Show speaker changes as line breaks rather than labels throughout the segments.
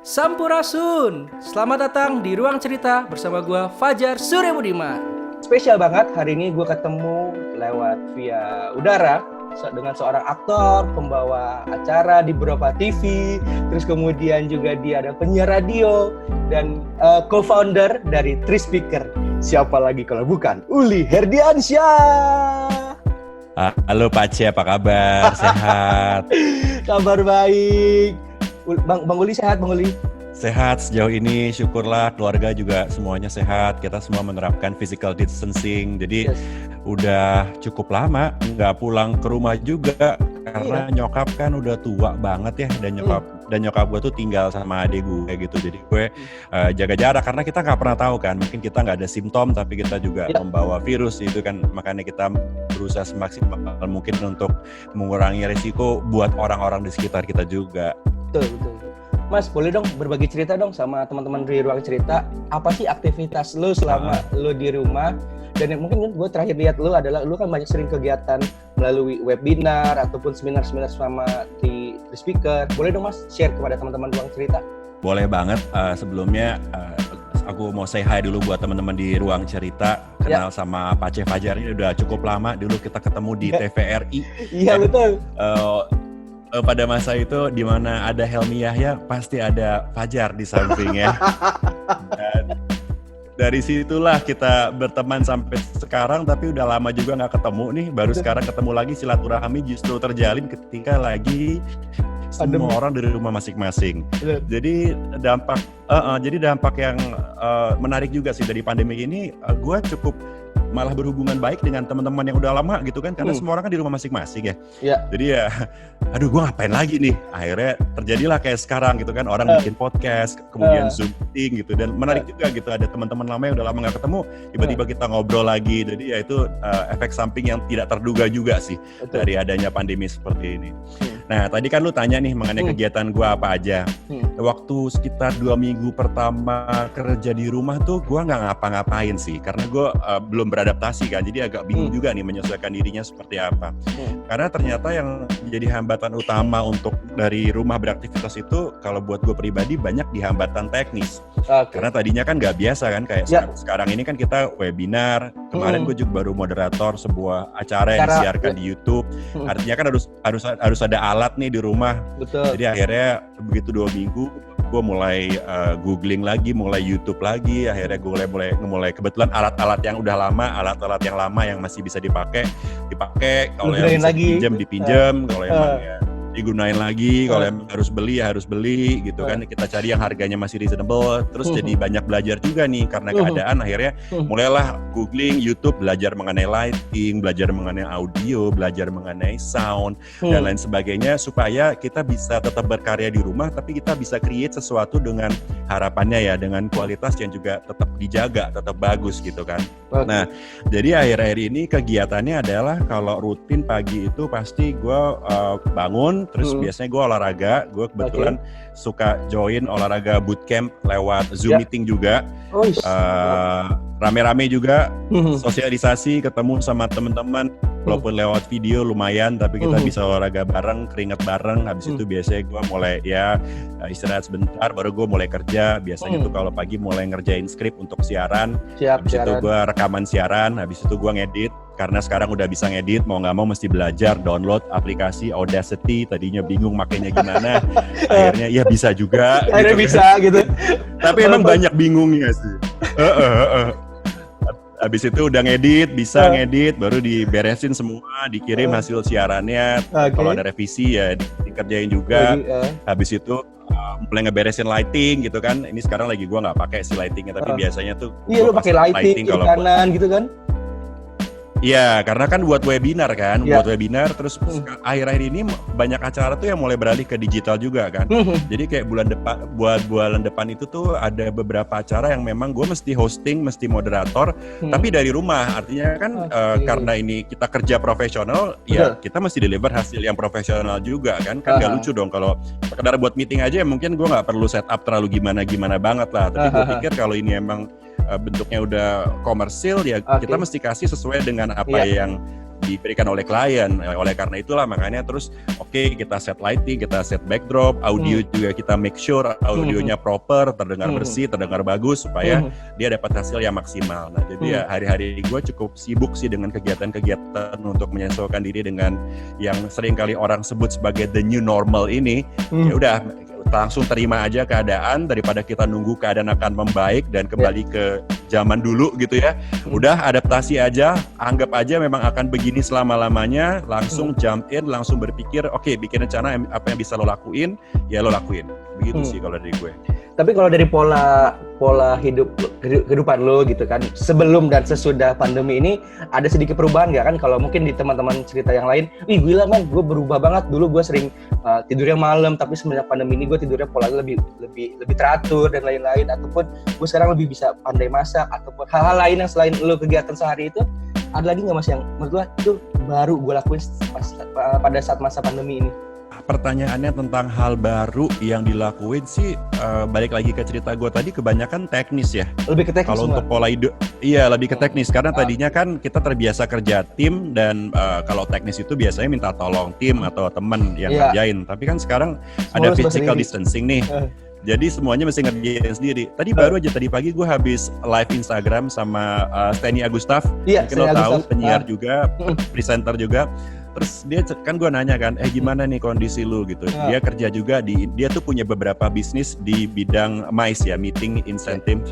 Sampurasun, selamat datang di Ruang Cerita bersama gue Fajar Surya Budiman.
Spesial banget, hari ini gue ketemu lewat via udara dengan seorang aktor, pembawa acara di beberapa TV, terus kemudian juga dia ada penyiar radio, dan co-founder dari Trispeaker. Siapa lagi kalau bukan Uli Herdiansyah.
Halo Pak C, apa kabar? Sehat?
Kabar baik. Bang Uli sehat, Bang Uli?
Sehat sejauh ini, syukurlah keluarga juga semuanya sehat. Kita semua menerapkan physical distancing, jadi udah cukup lama nggak pulang ke rumah juga karena nyokap kan udah tua banget ya, dan nyokap gue tuh tinggal sama adik gue gitu. Jadi gue jaga jarak karena kita nggak pernah tahu kan, mungkin kita nggak ada simptom tapi kita juga membawa virus itu kan, makanya kita berusaha semaksimal mungkin untuk mengurangi risiko buat orang-orang di sekitar kita juga.
Betul. Mas, boleh dong berbagi cerita dong sama teman-teman di Ruang Cerita. Apa sih aktivitas lo selama lo di rumah? Dan mungkin gue terakhir lihat lo adalah lo kan banyak sering kegiatan melalui webinar ataupun seminar-seminar sama di Speaker. Boleh dong Mas share kepada teman-teman Ruang Cerita?
Boleh banget. Sebelumnya aku mau say hi dulu buat teman-teman di Ruang Cerita. Kenal sama Pak C Fajar ini udah cukup lama. Dulu kita ketemu di TVRI.
Iya betul.
Pada masa itu di mana ada Helmi Yahya pasti ada Fajar di sampingnya. Dan dari situlah kita berteman sampai sekarang, tapi udah lama juga nggak ketemu nih. Baru sekarang ketemu lagi, silaturahmi justru terjalin ketika lagi semua orang dari rumah masing-masing. Jadi dampak yang menarik juga sih dari pandemi ini. Gue cukup malah berhubungan baik dengan teman-teman yang udah lama gitu kan, karena semua orang kan di rumah masing-masing ya. Jadi ya, aduh gue ngapain lagi nih? Akhirnya terjadilah kayak sekarang gitu kan, orang bikin podcast, kemudian Zoom meeting gitu, dan menarik juga gitu, ada teman-teman lama yang udah lama nggak ketemu, tiba-tiba kita ngobrol lagi. Jadi ya itu efek samping yang tidak terduga juga sih dari adanya pandemi seperti ini. Nah tadi kan lu tanya nih mengenai kegiatan gue apa aja. Waktu sekitar 2 minggu pertama kerja di rumah tuh gue nggak ngapa-ngapain sih, karena gue belum beradaptasi kan, jadi agak bingung juga nih menyesuaikan dirinya seperti apa. Karena ternyata yang jadi hambatan utama untuk dari rumah beraktivitas itu, kalau buat gue pribadi banyak di hambatan teknis. Karena tadinya kan nggak biasa kan, kayak sekarang ini kan kita webinar. Kemarin gue juga baru moderator sebuah acara yang disiarkan di YouTube. Artinya kan harus ada alat nih di rumah.
Betul.
Jadi akhirnya begitu 2 minggu gue mulai googling lagi, mulai YouTube lagi. Akhirnya gue mulai kebetulan alat-alat yang udah lama, alat-alat yang lama yang masih bisa dipakai. Kalau yang bisa dipinjam, kalau emang ya digunain lagi, kalau yang harus beli gitu kan. Kita cari yang harganya masih reasonable. Terus jadi banyak belajar juga nih karena keadaan. Akhirnya mulailah googling YouTube, belajar mengenai lighting, belajar mengenai audio, belajar mengenai sound dan lain sebagainya, supaya kita bisa tetap berkarya di rumah tapi kita bisa create sesuatu dengan harapannya ya, dengan kualitas yang juga tetap dijaga, tetap bagus gitu kan. Nah jadi akhir-akhir ini kegiatannya adalah kalau rutin pagi itu pasti gue bangun. Terus biasanya gue olahraga, gue kebetulan suka join olahraga bootcamp lewat Zoom meeting juga. Rame-rame juga, sosialisasi, ketemu sama teman-teman, walaupun lewat video lumayan, tapi kita bisa olahraga bareng, keringat bareng. Habis itu biasanya gue mulai istirahat sebentar, baru gue mulai kerja. Biasanya tuh kalau pagi mulai ngerjain skrip untuk siaran. Habis itu gue rekaman siaran, habis itu gue ngedit. Karena sekarang udah bisa ngedit, mau nggak mau mesti belajar download aplikasi Audacity. Tadinya bingung makainya gimana, akhirnya ya bisa juga.
Akhirnya bisa gitu.
Tapi emang banyak bingungnya sih. Habis itu udah ngedit, bisa ngedit, baru diberesin semua, dikirim hasil siarannya. Kalau ada revisi ya dikerjain juga. Habis itu mulai ngeberesin lighting gitu kan. Ini sekarang lagi gue nggak pakai si lightingnya, tapi biasanya tuh
lu pakai lighting kalau kanan gitu kan.
Iya, karena kan buat webinar kan, terus akhir-akhir ini banyak acara tuh yang mulai beralih ke digital juga kan. Jadi kayak bulan depan itu tuh ada beberapa acara yang memang gue mesti hosting, mesti moderator, tapi dari rumah. Artinya kan karena ini kita kerja profesional, ya kita mesti deliver hasil yang profesional juga kan. Kan gak lucu dong kalau sekedar buat meeting aja, mungkin gue gak perlu setup terlalu gimana banget lah. Tapi gue pikir kalau ini emang bentuknya udah komersil ya, kita mesti kasih sesuai dengan apa yang diberikan oleh klien. Oleh karena itulah makanya terus kita set lighting, kita set backdrop, audio juga kita make sure audionya proper, terdengar bersih, terdengar bagus supaya dia dapat hasil yang maksimal. Nah jadi ya hari-hari gue cukup sibuk sih dengan kegiatan-kegiatan untuk menyesuaikan diri dengan yang seringkali orang sebut sebagai the new normal ini. Ya udah langsung terima aja keadaan daripada kita nunggu keadaan akan membaik dan kembali ke zaman dulu gitu ya. Udah adaptasi aja, anggap aja memang akan begini selama-lamanya, langsung jump in, langsung berpikir bikin rencana apa yang bisa lo lakuin, ya lo lakuin. Begitu sih kalau dari gue.
Tapi kalau dari pola kehidupan lo gitu kan, sebelum dan sesudah pandemi ini ada sedikit perubahan nggak kan? Kalau mungkin di teman-teman cerita yang lain, gila man, gue berubah banget. Dulu gue sering tidurnya malam, tapi semenjak pandemi ini gue tidurnya polanya lebih teratur dan lain-lain. Ataupun gue sekarang lebih bisa pandai masak, ataupun hal-hal lain yang selain lo kegiatan sehari itu, ada lagi nggak mas yang menurut gue itu baru gue lakuin pada saat masa pandemi ini?
Pertanyaannya tentang hal baru yang dilakuin sih balik lagi ke cerita gue tadi, kebanyakan teknis ya.
Lebih ke teknis.
Kalau untuk pola hidup, iya lebih ke teknis karena tadinya kan kita terbiasa kerja tim dan kalau teknis itu biasanya minta tolong tim atau teman yang kerjain. Tapi kan sekarang ada physical distancing nih. Jadi semuanya mesti ngerjain sendiri. Baru aja tadi pagi gue habis live Instagram sama Steny Agustaf. Mungkin lo tahu, penyiar juga, presenter juga. Terus dia kan gue nanya kan, gimana nih kondisi lu gitu. Dia kerja juga dia tuh punya beberapa bisnis di bidang MICE ya, meeting, incentive,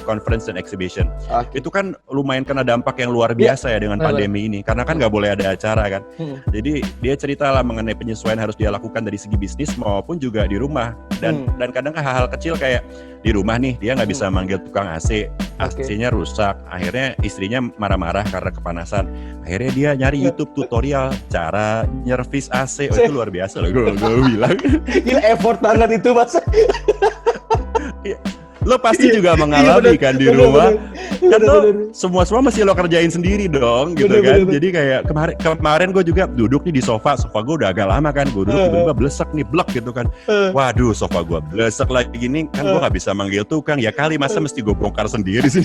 conference dan exhibition. Itu kan lumayan kena dampak yang luar biasa ya dengan pandemi ini, karena kan nggak boleh ada acara kan. Jadi dia cerita lah mengenai penyesuaian harus dia lakukan dari segi bisnis maupun juga di rumah. Dan kadang hal-hal kecil kayak di rumah nih dia nggak bisa manggil tukang AC, AC-nya rusak. Akhirnya istrinya marah-marah karena kepanasan. Akhirnya dia nyari YouTube tutorial cara nyervis AC. Itu luar biasa loh, gue bilang.
Gila effort banget itu mas.
Lo pasti juga mengalami kan di rumah. Kan lo semua mesti lo kerjain sendiri dong gitu kan. Jadi kayak kemarin gue juga duduk nih di sofa gue udah agak lama kan. Gue duduk tiba-tiba blesek nih, blek gitu kan. Waduh sofa gue blesek lagi gini kan, gue gak bisa manggil tukang. Ya kali masa mesti gue bongkar sendiri sih.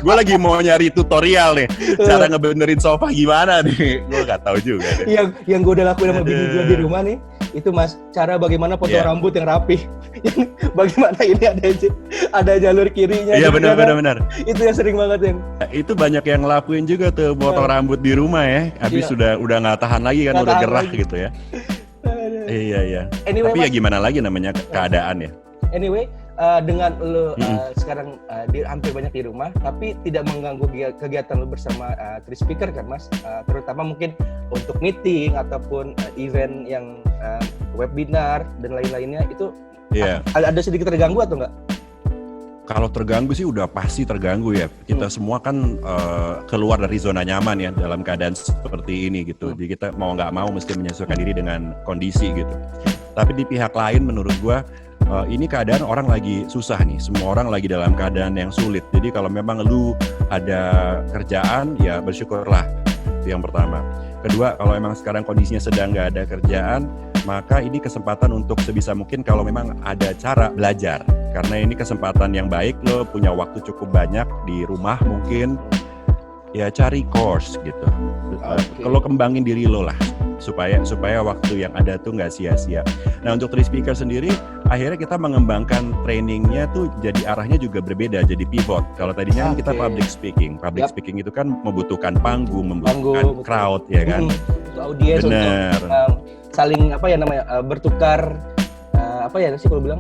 Gue lagi mau nyari tutorial nih, cara ngebenerin sofa gimana nih. Gue gak tahu juga deh.
Yang gue udah lakuin sama bini gue di rumah nih, itu mas, cara bagaimana potong rambut yang rapi. Bagaimana ini ada jalur kirinya.
Iya benar.
Itu yang sering banget yang.
Itu banyak yang ngelakuin juga tuh, potong rambut di rumah ya. Habis udah nggak tahan lagi kan, udah gerah lagi gitu ya. Iya.
Anyway,
tapi ya gimana lagi namanya keadaan ya.
Anyway, dengan lo sekarang hampir banyak di rumah, tapi tidak mengganggu kegiatan lo bersama Three Speaker kan mas? Terutama mungkin untuk meeting ataupun event yang webinar dan lain-lainnya itu ada sedikit terganggu atau enggak?
Kalau terganggu sih udah pasti terganggu ya. Kita semua kan keluar dari zona nyaman ya dalam keadaan seperti ini gitu. Jadi kita mau nggak mau mesti menyesuaikan diri dengan kondisi gitu. Tapi di pihak lain menurut gua ini keadaan orang lagi susah nih. Semua orang lagi dalam keadaan yang sulit. Jadi kalau memang lu ada kerjaan ya bersyukurlah. Itu yang pertama. Kedua, kalau memang sekarang kondisinya sedang nggak ada kerjaan, maka ini kesempatan untuk sebisa mungkin kalau memang ada cara belajar. Karena ini kesempatan yang baik, lo punya waktu cukup banyak di rumah mungkin, ya cari course gitu. Kalau kembangin diri lo lah, supaya waktu yang ada tuh nggak sia-sia. Nah untuk Three Speaker sendiri, akhirnya kita mengembangkan trainingnya tuh jadi arahnya juga berbeda, jadi pivot. Kalau tadinya kan kita public speaking itu kan membutuhkan panggung, membutuhkan crowd ya kan.
Audiens untuk saling bertukar kalau bilang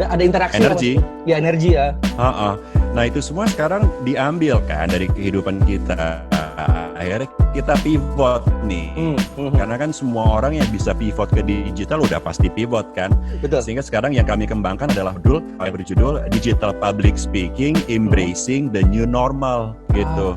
ada interaksi, energi ya.
Nah itu semua sekarang diambil kan dari kehidupan kita. Akhirnya kita pivot nih. Karena kan semua orang yang bisa pivot ke digital udah pasti pivot kan.
Betul.
Sehingga sekarang yang kami kembangkan adalah berjudul Digital Public Speaking Embracing the New Normal gitu.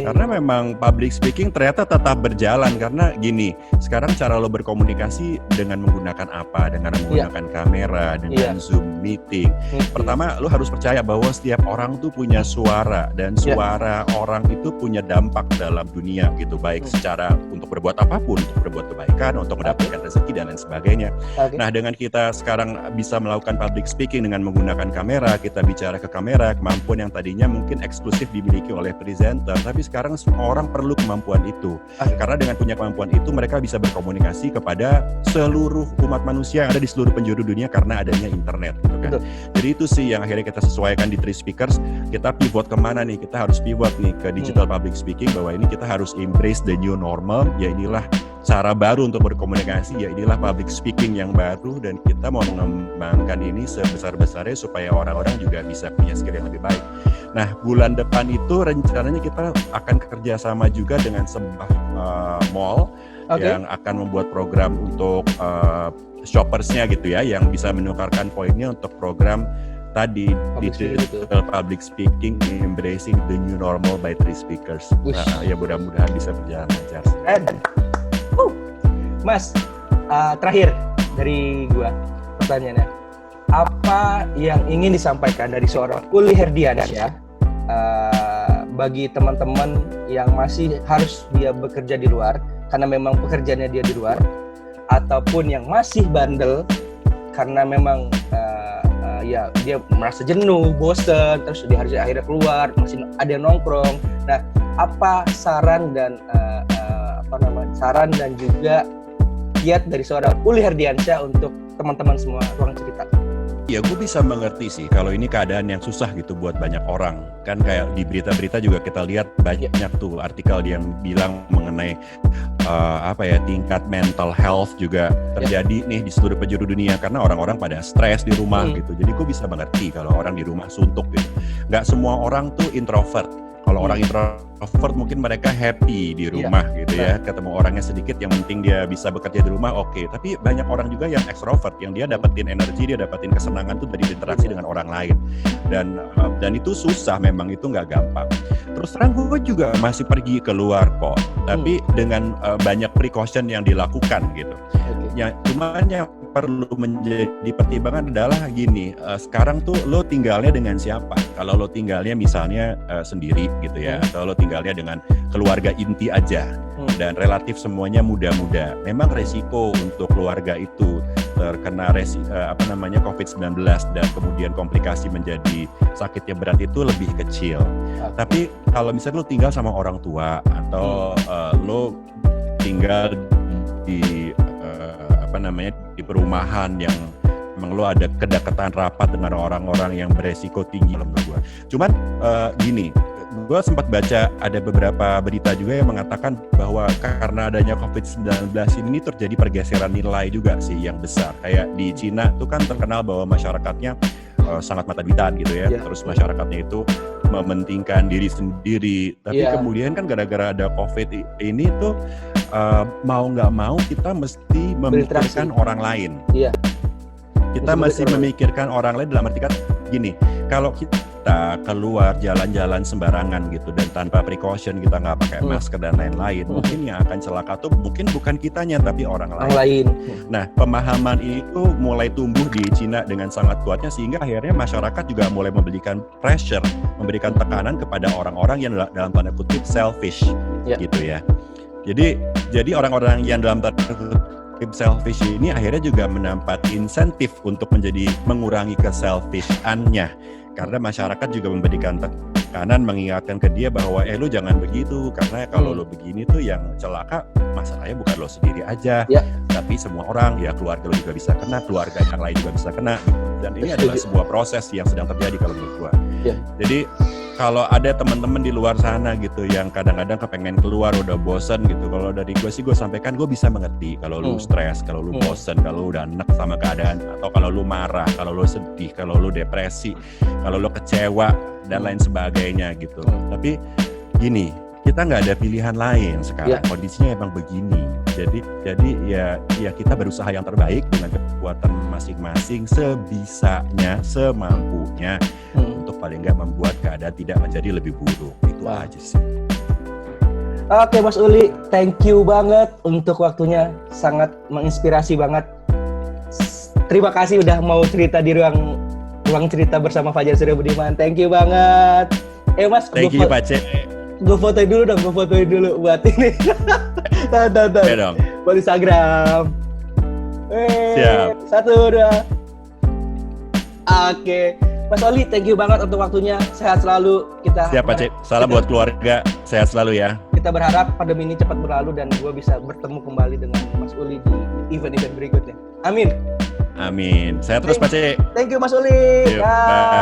Karena memang public speaking ternyata tetap berjalan. Karena gini, sekarang cara lo berkomunikasi dengan menggunakan apa? Dengan menggunakan kamera, dengan Zoom meeting. Pertama lo harus percaya bahwa setiap orang tuh punya suara. Dan suara orang itu punya dampak dalam dunia gitu, baik secara untuk berbuat apapun, untuk berbuat kebaikan, untuk mendapatkan rezeki dan lain sebagainya. Nah dengan kita sekarang bisa melakukan public speaking dengan menggunakan kamera, kita bicara ke kamera, kemampuan yang tadinya mungkin eksklusif dimiliki oleh presenter, tapi sekarang semua orang perlu kemampuan itu. Karena dengan punya kemampuan itu mereka bisa berkomunikasi kepada seluruh umat manusia yang ada di seluruh penjuru dunia karena adanya internet gitu kan.
Betul.
Jadi itu sih yang akhirnya kita sesuaikan di Three Speakers. Kita pivot kemana nih? Kita harus pivot nih ke digital public speaking, bahwa ini kita harus embrace the new normal. Ya inilah cara baru untuk berkomunikasi, ya inilah public speaking yang baru, dan kita mau mengembangkan ini sebesar-besarnya supaya orang-orang juga bisa punya skill yang lebih baik. Nah, bulan depan itu rencananya kita akan kerjasama juga dengan sebuah mall yang akan membuat program untuk shoppersnya gitu ya, yang bisa menukarkan poinnya untuk program tadi digital public speaking, embracing the new normal by Three Speakers. Nah, ya mudah-mudahan bisa berjalan lancar.
Mas, terakhir dari gua pertanyaannya, apa yang ingin disampaikan dari seorang Uli Herdiansyah bagi teman-teman yang masih harus dia bekerja di luar karena memang pekerjaannya dia di luar, ataupun yang masih bandel karena memang ya dia merasa jenuh, bosen, terus dia harus akhirnya keluar, masih ada nongkrong. Nah, apa saran dan saran dan juga kiat dari seorang Uli Herdiansyah untuk teman-teman semua ruang cerita?
Ya, gue bisa mengerti sih kalau ini keadaan yang susah gitu buat banyak orang. Kan kayak di berita-berita juga kita lihat banyak tuh artikel yang bilang mengenai tingkat mental health juga terjadi nih di seluruh penjuru dunia karena orang-orang pada stres di rumah gitu. Jadi gue bisa mengerti kalau orang di rumah suntuk gitu. Nggak semua orang tuh introvert. Kalau orang introvert mungkin mereka happy di rumah gitu ya, ketemu orangnya sedikit, yang penting dia bisa bekerja di rumah, oke. Tapi banyak orang juga yang extrovert, yang dia dapetin energi, dia dapetin kesenangan tuh dari interaksi dengan orang lain. Dan itu susah, memang itu nggak gampang. Terus terang gue juga masih pergi keluar kok, tapi dengan banyak precaution yang dilakukan gitu. Ya, cuman yang perlu menjadi pertimbangan adalah gini, sekarang tuh lo tinggalnya dengan siapa? Kalau lo tinggalnya misalnya sendiri gitu ya, atau lo tinggalnya dengan keluarga inti aja dan relatif semuanya muda-muda, memang resiko untuk keluarga itu terkena COVID-19 dan kemudian komplikasi menjadi sakit yang berat itu lebih kecil. Tapi kalau misalnya lo tinggal sama orang tua atau lo tinggal di di perumahan yang memang lo ada kedekatan rapat dengan orang-orang yang beresiko tinggi menurut gue. Cuman gini, gue sempat baca ada beberapa berita juga yang mengatakan bahwa karena adanya COVID-19 ini terjadi pergeseran nilai juga sih yang besar. Kayak di Cina tuh kan terkenal bahwa masyarakatnya sangat mata-duitan gitu ya. Terus masyarakatnya itu mementingkan diri sendiri. Tapi kemudian kan gara-gara ada COVID ini tuh mau nggak mau kita mesti memikirkan orang lain. Kita masih memikirkan orang lain dalam arti kata gini, kalau kita keluar jalan-jalan sembarangan gitu dan tanpa precaution, kita nggak pakai masker dan lain-lain, mungkin yang akan celaka tuh mungkin bukan kitanya tapi orang lain. Nah, pemahaman itu mulai tumbuh di Cina dengan sangat kuatnya sehingga akhirnya masyarakat juga mulai memberikan pressure, memberikan tekanan kepada orang-orang yang dalam tanda kutip selfish gitu ya. Jadi orang-orang yang dalam tanda kutip selfish ini akhirnya juga mendapat insentif untuk mengurangi keselfish-annya. Karena masyarakat juga memberikan tekanan, mengingatkan ke dia bahwa lu jangan begitu, karena kalau lu begini tuh yang celaka masalahnya bukan lo sendiri aja, tapi semua orang, ya keluarga lo juga bisa kena, keluarga yang lain juga bisa kena gitu. Dan ini adalah sebuah proses yang sedang terjadi kalau menurut gua. Jadi kalau ada teman-teman di luar sana gitu yang kadang-kadang kepengen keluar udah bosen gitu, kalau dari gue sih gue sampaikan, gue bisa mengerti kalau lu stres, kalau lu bosen, kalau lu udah enek sama keadaan, atau kalau lu marah, kalau lu sedih, kalau lu depresi, kalau lu kecewa dan lain sebagainya gitu. Tapi gini, kita nggak ada pilihan lain sekarang, kondisinya emang begini. Jadi ya kita berusaha yang terbaik dengan kekuatan masing-masing, sebisanya, semampunya, untuk paling nggak membuat keadaan tidak menjadi lebih buruk. Itu aja sih.
Oke Mas Uli, thank you banget untuk waktunya, sangat menginspirasi banget. Terima kasih udah mau cerita di ruang cerita bersama Fajar Surya Budiman. Thank you banget. Mas,
thank you Pak C.
Gue fotoin dulu buat ini. Tonton.
Ya dong.
Buat Instagram.
Siap.
1, 2. Oke. Mas Oli, thank you banget untuk waktunya. Sehat selalu.
Siap Pak Cik, salam buat keluarga, sehat selalu ya.
Kita berharap pandemi ini cepat berlalu dan gue bisa bertemu kembali dengan Mas Uli di event-event berikutnya. Amin.
Amin. Sehat terus Pak Cik.
Thank you Mas Uli.
Yuk, bye.